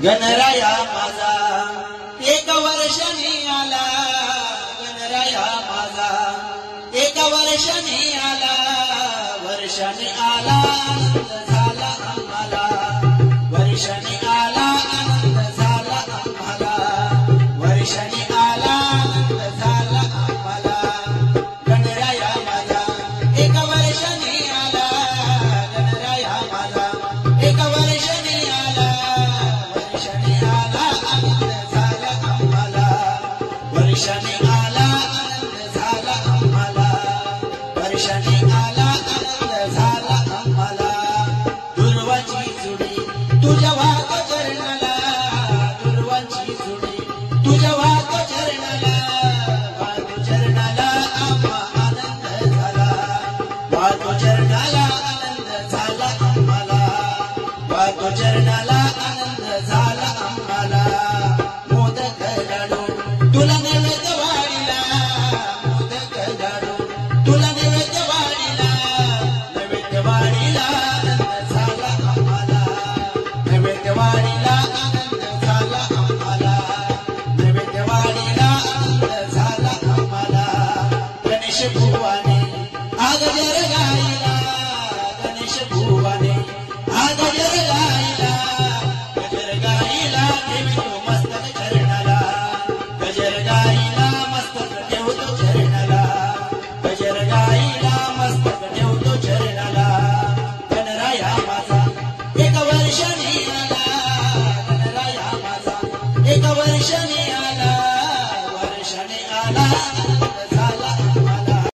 गणराया माझा एक वर्षाने आला, गणराया माझा एक वर्षाने आला, वर्षाने आला आनंद झाला आम्हाला, वर्षाने आला आनंद झाला आम्हाला, वर्षाने आला आनंद झाला आम्हाला. गणराया माझा एक वर्षाने आला, गणराया माझा एक वर्षाने आला, वर्षाने आला आनंद झाला आम्हाला, वर्षाने आला आनंद झाला आम्हाला, वर्षाने आला आनंद झाला आम्हाला. दुर्वाची जुडी तुझ्या वाक चरणाला, दुर्वाची जुडी तुझ्या वाक चरणाला, वाक चरणाला आम्हा आनंद झाला, वाक चरणाला आनंद झाला आम्हाला, वाक चरणाला आनंद झाला आम्हाला. मोदक लाडू तुला नैवेद्य वाढीला, मोदक लाडू तुला नैवेद्य वाढीला, नैवेद्य वाढीला आनंद झाला आम्हाला, नैवेद्य वाढीला आनंद झाला आम्हाला, नैवेद्य वाढीला आनंद झाला आम्हाला. गणेश भुवाने आग जर गायला, गणेश भुवाने